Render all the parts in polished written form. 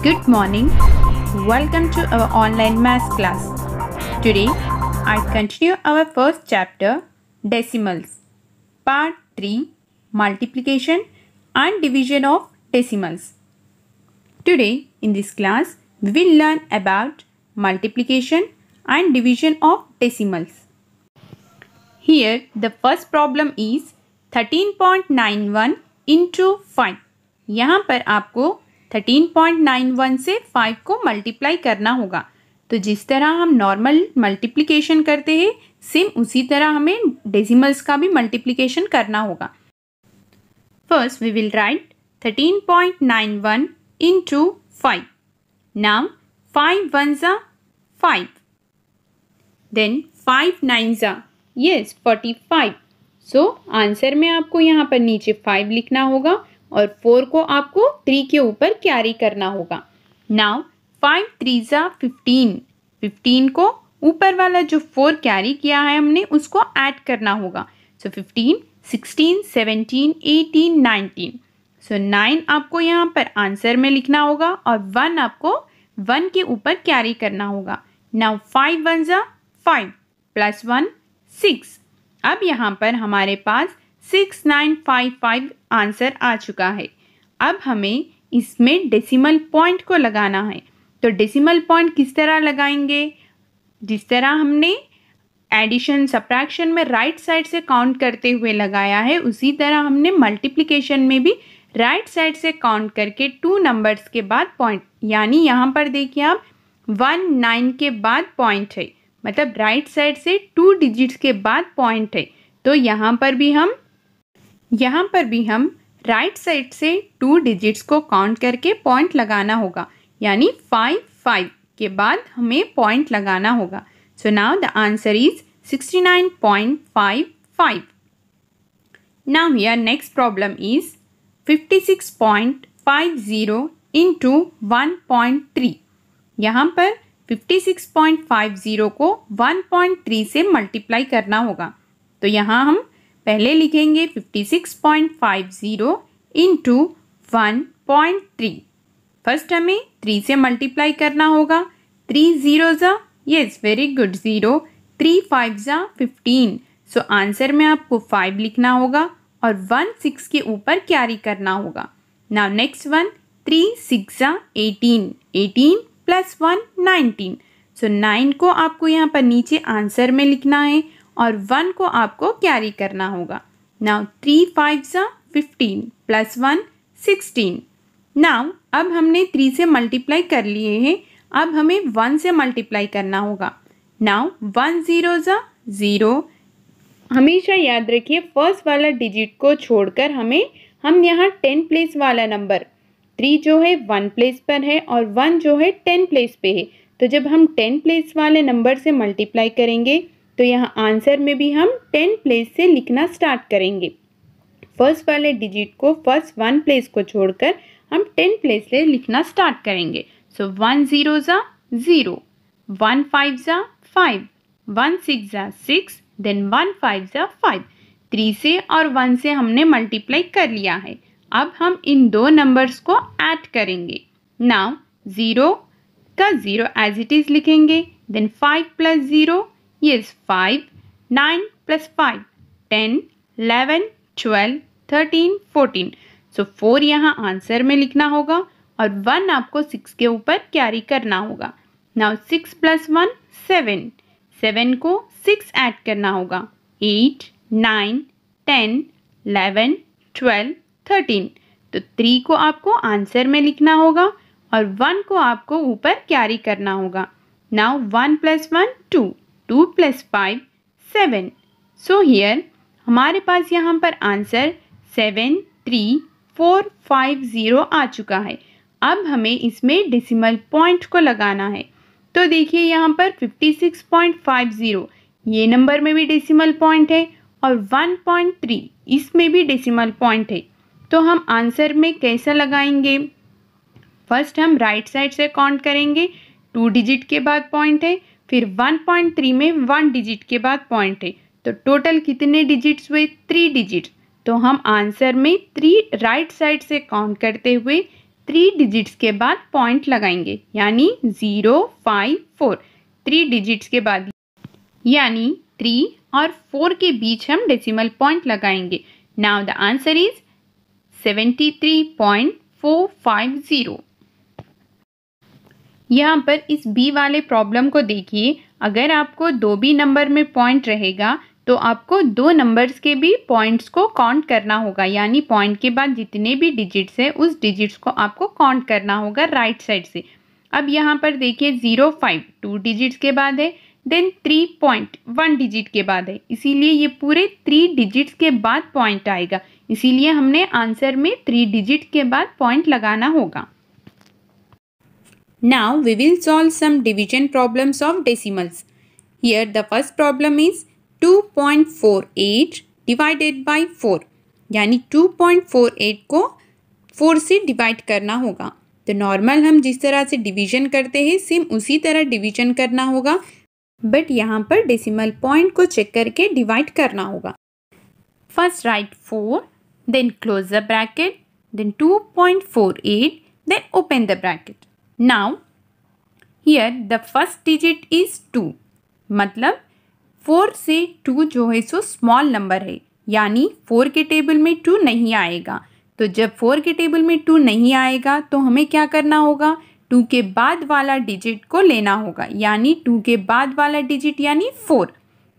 Good morning. Welcome to our online math class. Today, I continue our first chapter, Decimals, Part 3, Multiplication and Division of Decimals. Today, in this class, we will learn about multiplication and division of decimals. Here, the first problem is 13.91 into 5. यहाँ पर आपको 13.91 से 5 को multiply करना होगा. तो जिस तरह हम नॉर्मल मल्टीप्लिकेशन करते हैं सेम उसी तरह हमें डेसिमल्स का भी मल्टीप्लिकेशन करना होगा. First we will write 13.91 into 5. Now 5 ones are 5. Then 5 nines are yes 45. So answer में आपको यहाँ पर नीचे 5 लिखना होगा और 4 को आपको 3 के ऊपर कैरी करना होगा. Now 5 3s are 15. 15 को ऊपर वाला जो 4 कैरी किया है हमने उसको ऐड करना होगा. सो 15 16 17 18 19. सो 9 आपको यहाँ पर आंसर में लिखना होगा और 1 आपको 1 के ऊपर कैरी करना होगा. Now 5 ones are 5 plus 1 6. अब यहाँ पर हमारे पास 6955 आंसर आ चुका है. अब हमें इसमें डेसिमल पॉइंट को लगाना है. तो डेसिमल पॉइंट किस तरह लगाएंगे? जिस तरह हमने एडिशन सब्ट्रैक्शन में राइट साइड से काउंट करते हुए लगाया है उसी तरह हमने मल्टीप्लिकेशन में भी राइट साइड से काउंट करके 2 नंबर्स के बाद पॉइंट, यानी यहाँ पर देखिए आप 1 9 के बाद पॉइंट है, मतलब राइट साइड से 2 डिजिट्स के बाद पॉइंट है. तो यहाँ पर भी हम राइट साइड से 2 डिजिट्स को काउंट करके पॉइंट लगाना होगा, यानी 5 5 के बाद हमें पॉइंट लगाना होगा. So now the answer is 69.55. Now here next problem is 56.50 into 1.3. यहाँ पर 56.50 को 1.3 से मल्टीप्लाई करना होगा. तो यहाँ हम पहले लिखेंगे 56.50 into 1.3. फर्स्ट हमें 3 से मल्टीप्लाई करना होगा. 3 zeros are yes very good 0. 3 5s are 15. So answer में आपको 5 लिखना होगा और 1 6 के ऊपर कैरी करना होगा. Now next one 3 6s are 18. 18 plus 1 19. सो 9 को आपको यहाँ पर नीचे आंसर में लिखना है और 1 को आपको कैरी करना होगा. Now 3 5s are 15 plus 1 16. Now अब हमने 3 से मल्टीप्लाई कर लिए हैं, अब हमें 1 से मल्टीप्लाई करना होगा. Now 1 zeros are 0. हमेशा याद रखिए फर्स्ट वाला डिजिट को छोड़कर हम यहाँ 10 प्लेस वाला नंबर 3 जो है 1 प्लेस पर है और 1 जो है 10 प्लेस पे है. तो जब हम 10 प्लेस वाले नंबर से मल्टीप्लाई करेंगे तो यहाँ आंसर में भी हम 10 प्लेस से लिखना स्टार्ट करेंगे. फर्स्ट वाले डिजिट को फर्स्ट 1 प्लेस को छोड़कर हम 10 प्लेस से लिखना स्टार्ट करेंगे. सो 1 zeros are 0. 1 5s are 5. 1 6s are 6. Then 1 5s are 5. 3 से और 1 से हमने मल्टीप्लाई कर लिया है. अब हम इन दो नंबर्स को ऐड करेंगे. नाउ 0 का 0 एज इट इज़ लिखेंगे. Then 5 plus 0 yes 5. 9 plus 5 10 11 12 13 14. सो 4 यहाँ आंसर में लिखना होगा और 1 आपको 6 के ऊपर कैरी करना होगा. Now 6 plus 1 7. 7 को 6 ऐड करना होगा. 8 9 10 11 12 13. तो 3 को आपको आंसर में लिखना होगा और 1 को आपको ऊपर कैरी करना होगा. Now 1 plus 1 2. 2 plus 5 7. So here हमारे पास यहाँ पर आंसर 7 3 4 5 0 आ चुका है. अब हमें इसमें डेसिमल पॉइंट को लगाना है. तो देखिए यहाँ पर 56.50 ये नंबर में भी डेसिमल पॉइंट है और 1.3 इसमें भी डेसिमल पॉइंट है. तो हम आंसर में कैसा लगाएंगे? फर्स्ट हम राइट साइड से काउंट करेंगे. 2 डिजिट के बाद पॉइंट है, फिर 1.3 में 1 डिजिट के बाद पॉइंट है. तो टोटल कितने डिजिट्स हुए? 3 डिजिट्स. तो हम आंसर में 3 राइट साइड से काउंट करते हुए 3 डिजिट्स के बाद पॉइंट लगाएंगे, यानी 0, 5, 4 3 डिजिट्स के बाद, यानी 3 और 4 के बीच हम डेसिमल पॉइंट लगाएंगे। Now the answer is 73.450। यहाँ पर इस बी वाले प्रॉब्लम को देखिए, अगर आपको 2B नंबर में पॉइंट रहेगा तो आपको 2 नंबर्स के भी पॉइंट्स को काउंट करना होगा, यानी पॉइंट के बाद जितने भी डिजिट्स है उस डिजिट्स को आपको काउंट करना होगा राइट साइड से। अब यहाँ पर देखिए 0, 5 2 डिजिट्स के बाद है, देन 3 पॉइंट 1 डिजिट के बाद है, इसीलिए ये पूरे 3 डिजिट्स के बाद पॉइंट आएगा, इसीलिए हमने आंसर में 3 डिजिट के बाद पॉइंट लगाना होगा। Now we will solve some division problems of decimals. Here the first problem is 2.48 divided by 4, यानी 2.48 को 4 से डिवाइड करना होगा। तो नॉर्मल हम जिस तरह से डिवीजन करते हैं सेम उसी तरह डिवीजन करना होगा, बट यहाँ पर डेसिमल पॉइंट को चेक करके डिवाइड करना होगा। First write 4, then close the bracket, then 2.48, then open the bracket. Now here the first digit is 2, मतलब 4 से 2 जो है सो स्मॉल नंबर है, यानी 4 के टेबल में 2 नहीं आएगा। तो जब 4 के टेबल में 2 नहीं आएगा तो हमें क्या करना होगा, 2 के बाद वाला डिजिट को लेना होगा, यानी 2 के बाद वाला डिजिट यानी 4,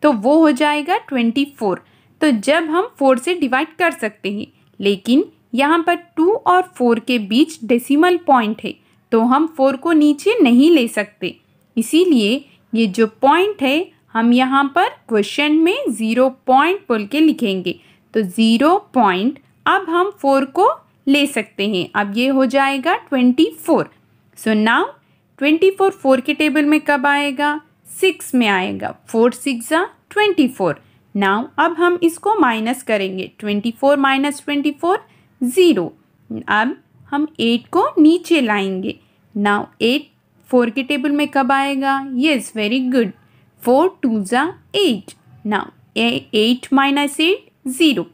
तो वो हो जाएगा 24। तो जब हम 4 से डिवाइड कर सकते हैं, लेकिन यहाँ पर 2 और 4 के बीच डेसिमल पॉइंट है तो हम 4 को नीचे नहीं ले सकते, इसीलिए ये जो पॉइंट है हम यहाँ पर क्वेश्चन में 0 पॉइंट बोल के लिखेंगे। तो 0 पॉइंट अब हम 4 को ले सकते हैं, अब ये हो जाएगा 24। सो नाउ 24 4 के टेबल में कब आएगा, 6 में आएगा, 4 6 24। नाउ अब हम इसको माइनस करेंगे, 24 माइनस 24 0। अब हम 8 को नीचे लाएंगे। नाउ 8 4 के टेबल में कब आएगा, yes very good, 4 2 8। Now 8 minus 8 0।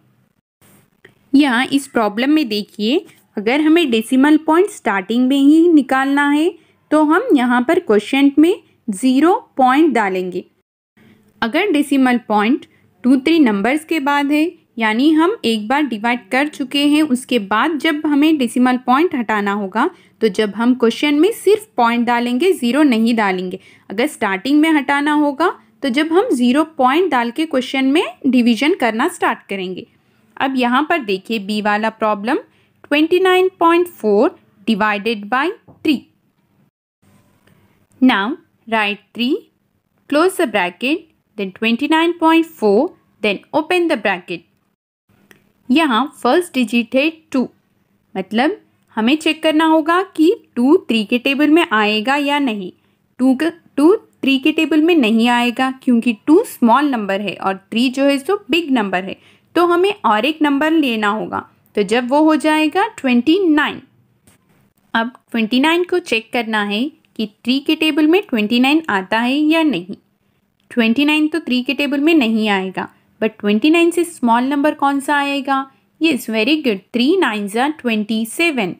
यहाँ इस प्रॉब्लम में देखिए, अगर हमें डेसिमल पॉइंट स्टार्टिंग में ही निकालना है तो हम यहाँ पर क्वोशिएंट में 0 पॉइंट डालेंगे। अगर डेसिमल पॉइंट 2 3 नंबर्स के बाद है, यानी हम एक बार डिवाइड कर चुके हैं, उसके बाद जब हमें डेसिमल पॉइंट हटाना होगा तो जब हम क्वेश्चन में सिर्फ पॉइंट डालेंगे, 0 नहीं डालेंगे। अगर स्टार्टिंग में हटाना होगा तो जब हम 0 पॉइंट डाल के क्वेश्चन में डिवीजन करना स्टार्ट करेंगे। अब यहाँ पर देखिए बी वाला problem, 29.4 divided by 3। Now write 3, close the bracket, then 29.4, then open the bracket. यहाँ फर्स्ट डिजिट है 2, मतलब हमें चेक करना होगा कि 2 3 के टेबल में आएगा या नहीं। 2 3 के टेबल में नहीं आएगा क्योंकि 2 स्मॉल नंबर है और 3 जो है सो बिग नंबर है, तो हमें और एक नंबर लेना होगा। तो जब वो हो जाएगा 29। अब 29 को चेक करना है कि 3 के टेबल में 29 आता है या नहीं। 29 तो 3 के टेबल में नहीं आएगा, बट 29 से स्मॉल नंबर कौन सा आएगा, yes very good, 3 9s are 27।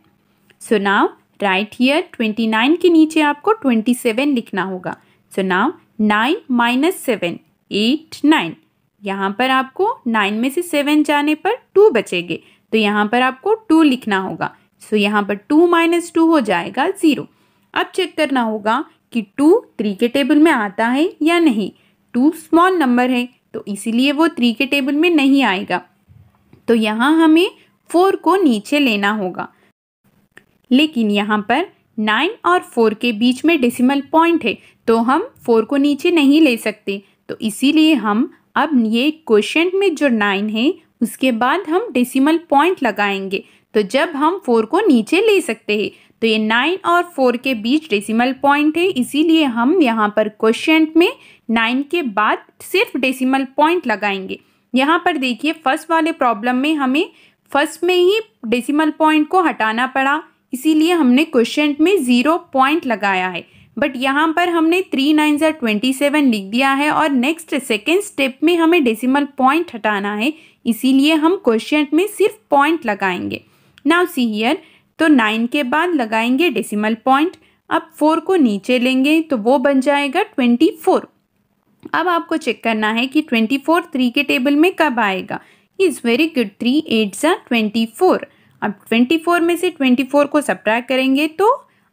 So now right here 29 के नीचे आपको 27 लिखना होगा। सो नाउ 9 माइनस 7 8 9, यहाँ पर आपको 9 में से 7 जाने पर 2 बचेंगे, तो यहाँ पर आपको 2 लिखना होगा। सो यहाँ पर 2 माइनस 2 हो जाएगा 0। अब चेक करना होगा कि 2 3 के टेबल में आता है या नहीं। 2 स्मॉल नंबर है तो इसीलिए वो 3 के टेबल में नहीं आएगा, तो यहाँ हमें 4 को नीचे लेना होगा। लेकिन यहाँ पर 9 और 4 के बीच में डेसिमल पॉइंट है तो हम 4 को नीचे नहीं ले सकते, तो इसीलिए हम अब ये क्वोशिएंट में जो 9 है उसके बाद हम डेसिमल पॉइंट लगाएंगे, तो जब हम 4 को नीचे ले सकते हैं। तो ये 9 और 4 के बीच डेसिमल पॉइंट है, इसीलिए हम यहाँ पर क्वोशिएंट में 9 के बाद सिर्फ डेसिमल पॉइंट लगाएंगे। यहाँ पर देखिए फर्स्ट वाले प्रॉब्लम में हमें फर्स्ट में ही डेसिमल पॉइंट को हटाना पड़ा, इसीलिए हमने क्वोशिएंट में 0 पॉइंट लगाया है। बट यहाँ पर हमने 3 9s are 27 लिख दिया है और नेक्स्ट सेकेंड स्टेप में हमें डेसिमल पॉइंट हटाना है, इसीलिए हम क्वोशिएंट में सिर्फ पॉइंट लगाएंगे। नाउ सी हियर तो 9 के बाद लगाएंगे डेसिमल पॉइंट। अब 4 को नीचे लेंगे तो वो बन जाएगा 24। अब आपको चेक करना है कि 24 3 के टेबल में कब आएगा। इज़ वेरी गुड, 3 8 जा 24। अब 24 में से 24 को सब्ट्रैक्ट करेंगे तो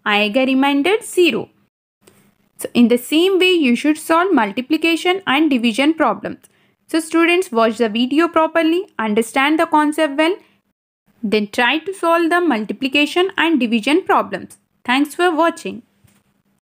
आएगा reminder 0। So in the same way you should solve multiplication and division problems. So students, watch the video properly, understand the concept well, then try to solve the multiplication and division problems. Thanks for watching.